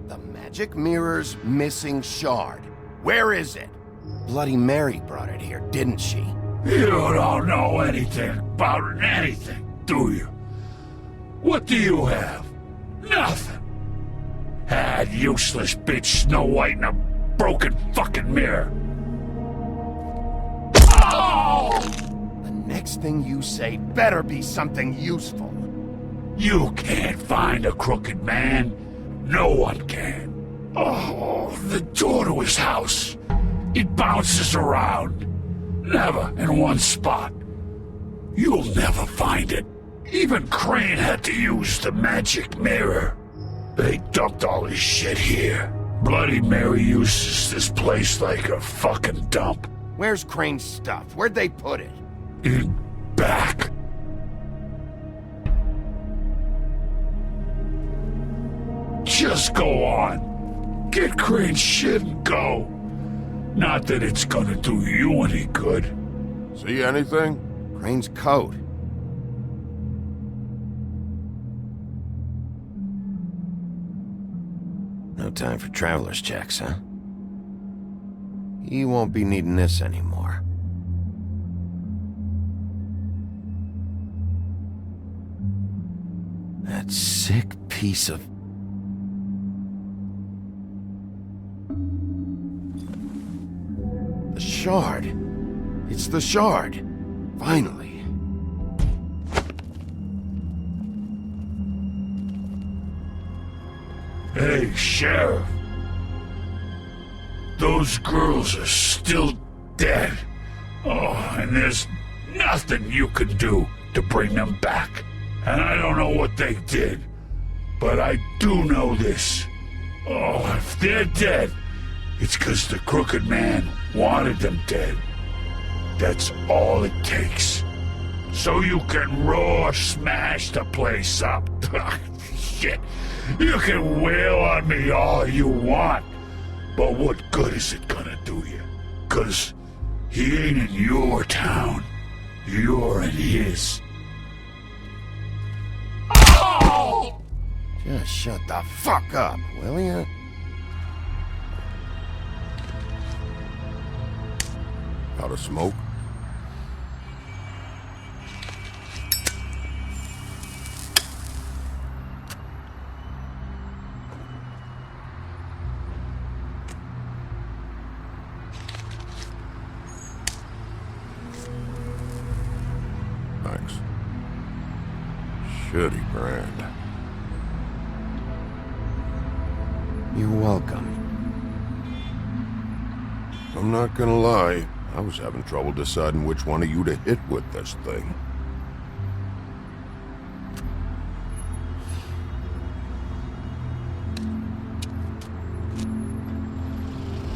The Magic Mirror's missing shard. Where is it? Bloody Mary brought it here, didn't she? You don't know anything about anything, do you? What do you have? Nothing. Had useless bitch Snow White in a broken fucking mirror. Oh! The next thing you say better be something useful. You can't find a crooked man. No one can. Oh, the door to his house. It bounces around. Never in one spot. You'll never find it. Even Crane had to use the magic mirror. They dumped all his shit here. Bloody Mary uses this place like a fucking dump. Where's Crane's stuff? Where'd they put it? In back. Just go on. Get Crane's shit and go. Not that it's gonna do you any good. See anything? Crane's coat. No time for traveler's checks, huh? He won't be needing this anymore. That sick piece of... The shard. It's the shard. Finally. Hey, Sheriff. Those girls are still dead. Oh, and there's nothing you can do to bring them back. And I don't know what they did, but I do know this. Oh, if they're dead, it's 'cause the Crooked Man wanted them dead. That's all it takes. So you can roar smash the place up. Shit. You can wail on me all you want, but what good is it gonna do you? 'Cause he ain't in your town. You're in his. Oh! Just shut the fuck up, will ya? Out of smoke? Thanks. Shitty brand. You're welcome. I'm not gonna lie, I was having trouble deciding which one of you to hit with this thing.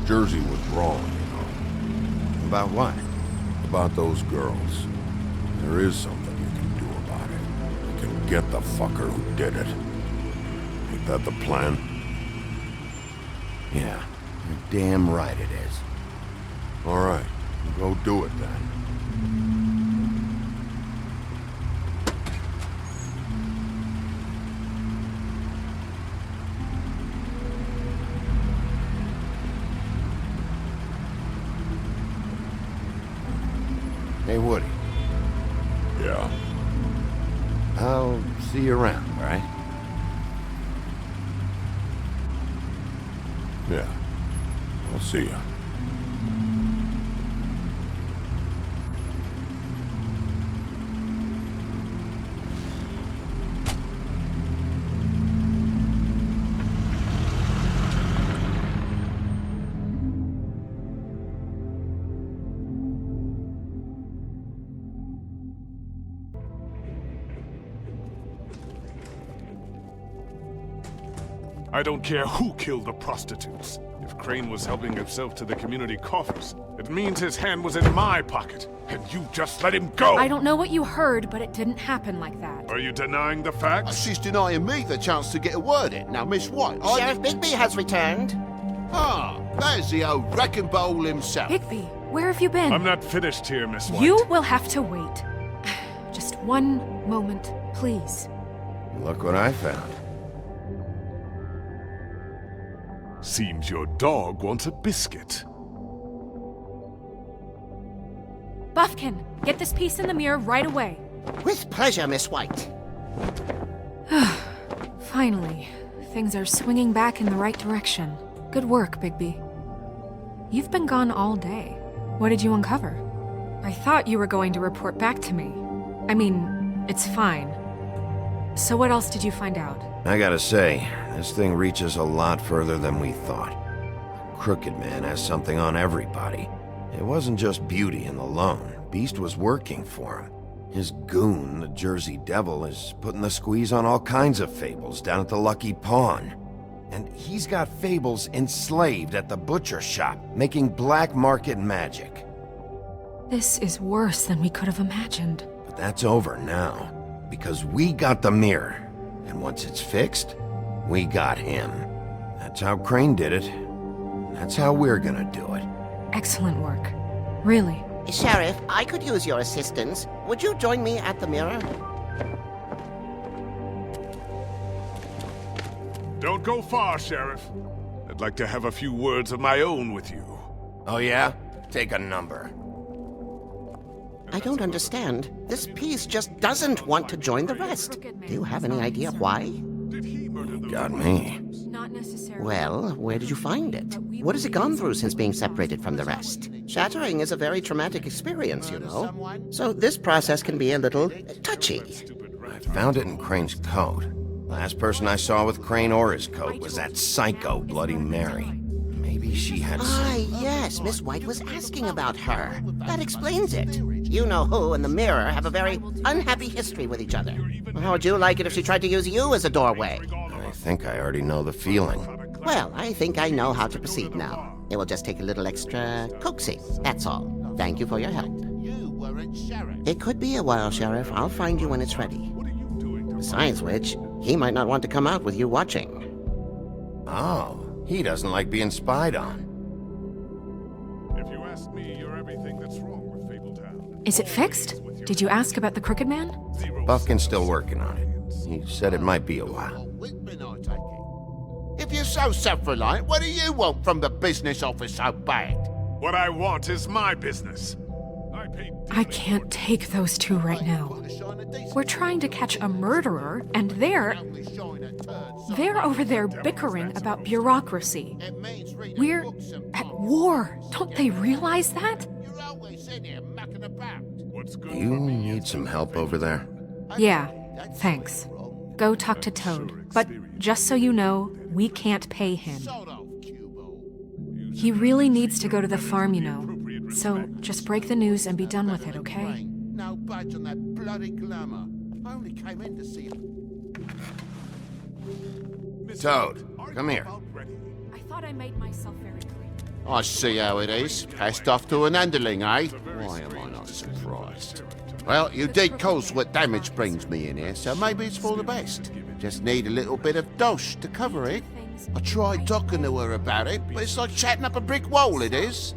Jersey was wrong, you know. About what? About those girls. There is something you can do about it. You can get the fucker who did it. Ain't that the plan? Yeah, you're damn right it is. All right, go do it then. Hey, Woody. Yeah. I'll see you around, all right? Yeah. I'll see you. I don't care who killed the prostitutes. If Crane was helping himself to the community coffers, it means his hand was in my pocket, and you just let him go! I don't know what you heard, but it didn't happen like that. Are you denying the facts? She's denying me the chance to get a word in. Now, Miss White, Sheriff Bigby has returned. Ah, there's the old wrecking bowl himself. Bigby, where have you been? I'm not finished here, Miss White. You will have to wait. Just one moment, please. Look what I found. Seems your dog wants a biscuit. Buffkin, get this piece in the mirror right away. With pleasure, Miss White. Finally, things are swinging back in the right direction. Good work, Bigby. You've been gone all day. What did you uncover? I thought you were going to report back to me. I mean, it's fine. So what else did you find out? I gotta say, this thing reaches a lot further than we thought. The Crooked Man has something on everybody. It wasn't just Beauty and the Lone. Beast was working for him. His goon, the Jersey Devil, is putting the squeeze on all kinds of fables down at the Lucky Pawn. And he's got fables enslaved at the butcher shop, making black market magic. This is worse than we could have imagined. But that's over now, because we got the mirror. And once it's fixed, we got him. That's how Crane did it. That's how we're gonna do it. Excellent work. Really. Sheriff, I could use your assistance. Would you join me at the mirror? Don't go far, Sheriff. I'd like to have a few words of my own with you. Oh yeah? Take a number. I don't understand. This piece just doesn't want to join the rest. Do you have any idea why? Got me. Not necessarily. Well, where did you find it? What has it gone through since being separated from the rest? Shattering is a very traumatic experience, you know. So this process can be a little touchy. I found it in Crane's coat. Last person I saw with Crane or his coat was that psycho Bloody Mary. Maybe she had Ah, yes, Miss White was asking about her. That explains it. You know who and the Mirror have a very unhappy history with each other. How would you like it if she tried to use you as a doorway? I think I already know the feeling. Well, I think I know how to proceed now. It will just take a little extra coaxing, that's all. Thank you for your help. It could be a while, Sheriff. I'll find you when it's ready. Besides which, he might not want to come out with you watching. Oh, he doesn't like being spied on. If you ask me, you're everything that's wrong with Fabletown. Is it fixed? Did you ask about the Crooked Man? Buffkin's still working on it. He said it might be a while. If you're so self-reliant, what do you want from the business office so bad? What I want is my business. I can't take those two right now. We're trying to catch a murderer, and they're over there bickering about bureaucracy. We're at war. Don't they realize that? You need some help over there? Yeah, thanks. Go talk to Toad. But just so you know, we can't pay him. He really needs to go to the farm, you know. So just break the news and be done with it, okay? No budge on that bloody glamour. I only came in to see Toad, come here. I thought I made myself very clear. I see how it is. Passed off to an underling, eh? Why am I not surprised? Well, you did cause what damage brings me in here, so maybe it's for the best. Just need a little bit of dosh to cover it. I tried talking to her about it, but it's like chatting up a brick wall, it is.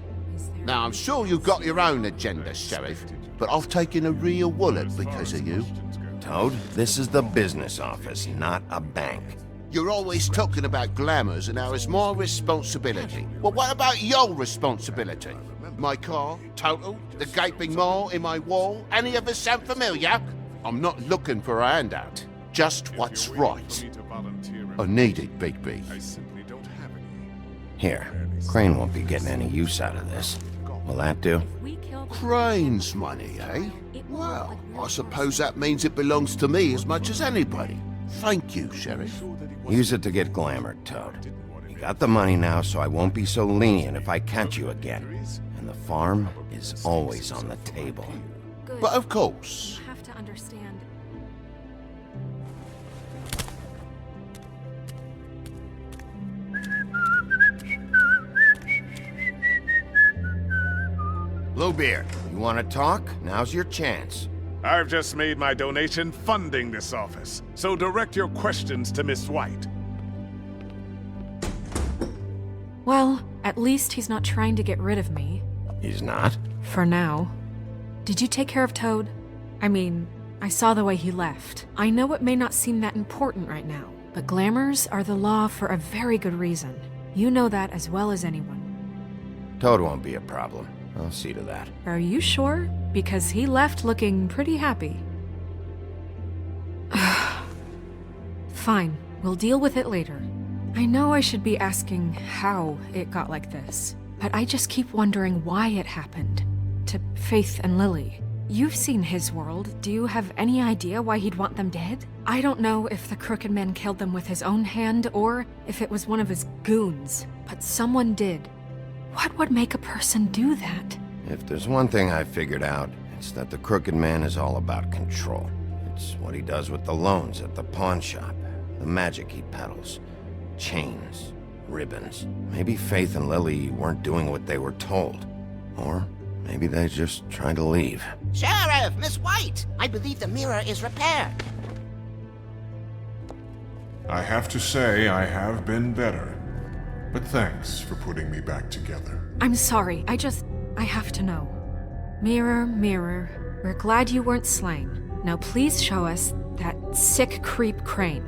Now, I'm sure you've got your own agenda, Sheriff, but I've taken a real wallet because of you. Toad, this is the business office, not a bank. You're always talking about glamours and how it's my responsibility. Well, what about your responsibility? My car, total, the gaping maw in my wall, any of us sound familiar? I'm not looking for a handout, just what's right. I need it, Bigby. Here, Crane won't be getting any use out of this. Will that do? Crane's money, eh? Well, I suppose that means it belongs to me as much as anybody. Thank you, Sheriff. Use it to get glamored, Toad. You got the money now, so I won't be so lenient if I catch you again. And the farm is always on the table. Good. But of course. You have to understand. Bluebeard, you want to talk? Now's your chance. I've just made my donation funding this office, so direct your questions to Miss White. Well, at least he's not trying to get rid of me. He's not? For now. Did you take care of Toad? I mean, I saw the way he left. I know it may not seem that important right now, but glamours are the law for a very good reason. You know that as well as anyone. Toad won't be a problem. I'll see to that. Are you sure? Because he left looking pretty happy. Fine, we'll deal with it later. I know I should be asking how it got like this, but I just keep wondering why it happened. To Faith and Lily. You've seen his world. Do you have any idea why he'd want them dead? I don't know if the Crooked Man killed them with his own hand or if it was one of his goons, but someone did. What would make a person do that? If there's one thing I figured out, it's that the Crooked Man is all about control. It's what he does with the loans at the pawn shop, the magic he peddles, chains, ribbons. Maybe Faith and Lily weren't doing what they were told. Or maybe they just tried to leave. Sheriff, Miss White! I believe the mirror is repaired. I have to say I have been better. But thanks for putting me back together. I'm sorry, I have to know. Mirror, mirror, we're glad you weren't slain. Now please show us that sick creep Crane.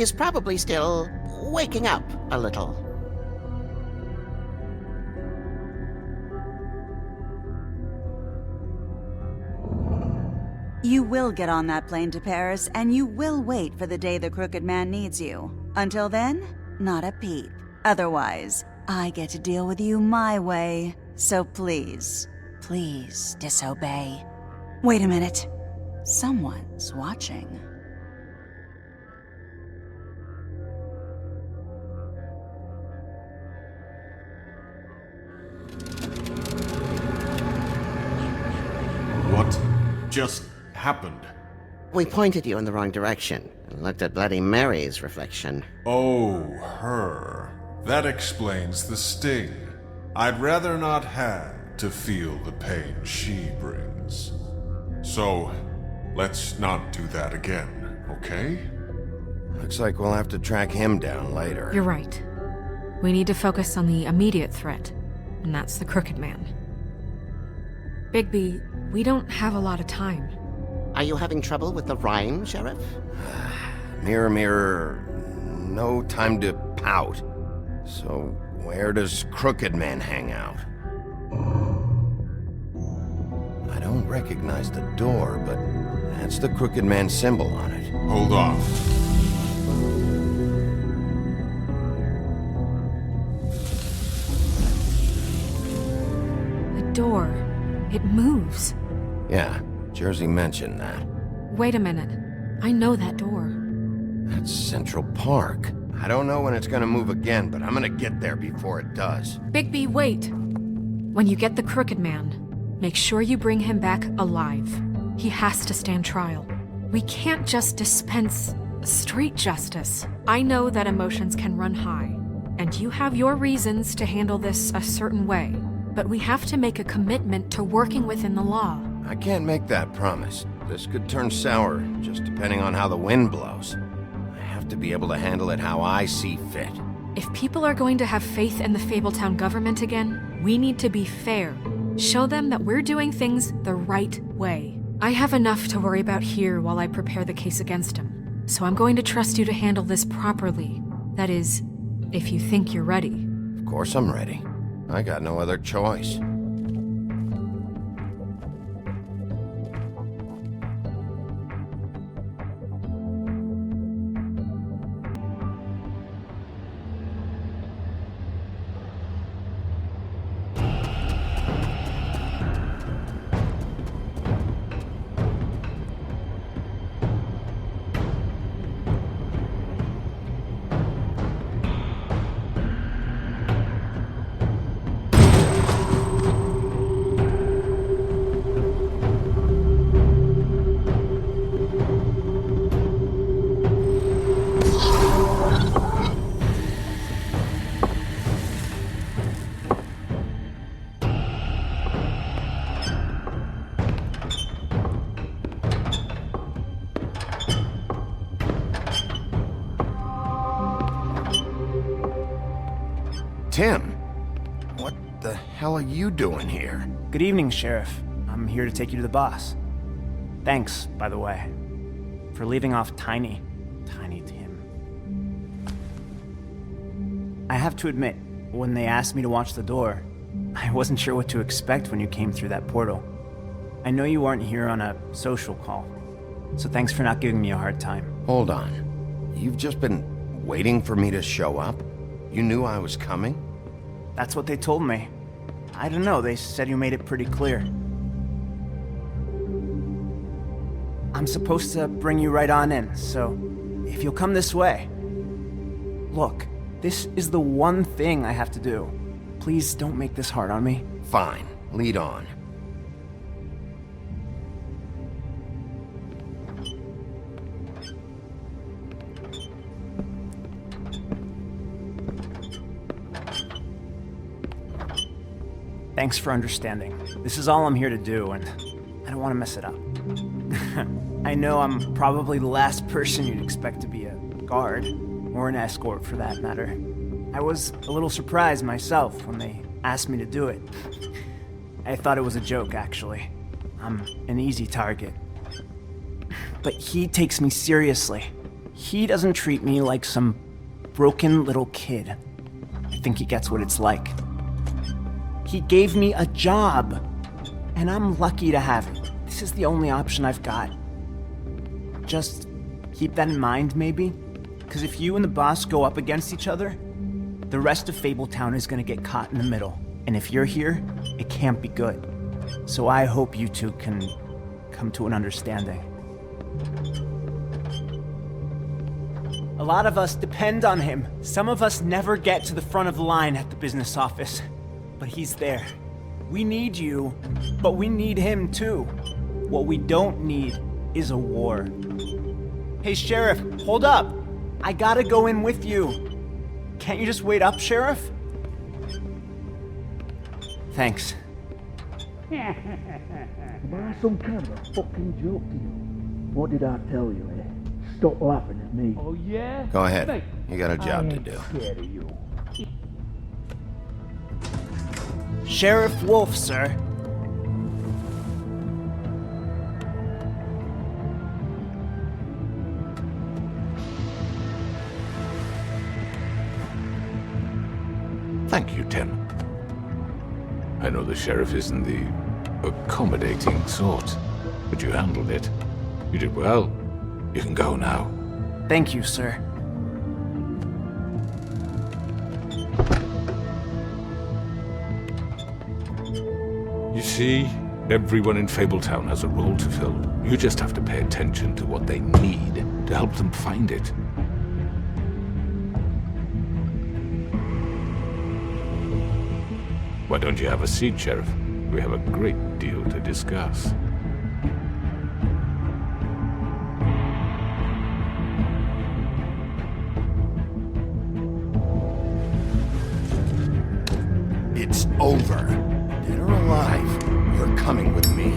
He's probably still waking up a little. You will get on that plane to Paris, and you will wait for the day the Crooked Man needs you. Until then, not a peep. Otherwise, I get to deal with you my way. So please, please disobey. Wait a minute. Someone's watching. What just happened? We pointed you in the wrong direction and looked at Bloody Mary's reflection. Oh, her. That explains the sting. I'd rather not have to feel the pain she brings. So, let's not do that again, okay? Looks like we'll have to track him down later. You're right. We need to focus on the immediate threat, and that's the Crooked Man. Bigby, we don't have a lot of time. Are you having trouble with the rhyme, Sheriff? Mirror, mirror, no time to pout. So, where does Crooked Man hang out? I don't recognize the door, but that's the Crooked Man symbol on it. Hold on. The door. It moves. Yeah, Jersey mentioned that. Wait a minute. I know that door. That's Central Park. I don't know when it's gonna move again, but I'm gonna get there before it does. Bigby, wait! When you get the Crooked Man, make sure you bring him back alive. He has to stand trial. We can't just dispense street justice. I know that emotions can run high, and you have your reasons to handle this a certain way, but we have to make a commitment to working within the law. I can't make that promise. This could turn sour, just depending on how the wind blows. I have to be able to handle it how I see fit. If people are going to have faith in the Fabletown government again, we need to be fair. Show them that we're doing things the right way. I have enough to worry about here while I prepare the case against him, so I'm going to trust you to handle this properly. That is, if you think you're ready. Of course I'm ready. I got no other choice. Tim, what the hell are you doing here? Good evening, Sheriff. I'm here to take you to the boss. Thanks, by the way, for leaving off Tiny Tim. I have to admit, when they asked me to watch the door, I wasn't sure what to expect when you came through that portal. I know you aren't here on a social call, so thanks for not giving me a hard time. Hold on. You've just been waiting for me to show up? You knew I was coming? That's what they told me. I don't know, they said you made it pretty clear. I'm supposed to bring you right on in, so if you'll come this way. Look, this is the one thing I have to do. Please don't make this hard on me. Fine, lead on. Thanks for understanding. This is all I'm here to do, and I don't want to mess it up. I know I'm probably the last person you'd expect to be a guard, or an escort for that matter. I was a little surprised myself when they asked me to do it. I thought it was a joke, actually. I'm an easy target. But he takes me seriously. He doesn't treat me like some broken little kid. I think he gets what it's like. He gave me a job, and I'm lucky to have it. This is the only option I've got. Just keep that in mind, maybe? Because if you and the boss go up against each other, the rest of Fabletown is gonna get caught in the middle. And if you're here, it can't be good. So I hope you two can come to an understanding. A lot of us depend on him. Some of us never get to the front of the line at the business office. But he's there. We need you, but we need him too. What we don't need is a war. Hey, Sheriff, hold up. I gotta go in with you. Can't you just wait up, Sheriff? Thanks. Am I some kind of a fucking joke to you? What did I tell you, eh? Stop laughing at me. Oh, yeah? Go ahead. You got a job to do. Scared of you. Sheriff Wolf, sir. Thank you, Tim. I know the sheriff isn't the accommodating sort, but you handled it. You did well. You can go now. Thank you, sir. You see, everyone in Fabletown has a role to fill. You just have to pay attention to what they need to help them find it. Why don't you have a seat, Sheriff? We have a great deal to discuss. It's over. Dead or alive, you're coming with me.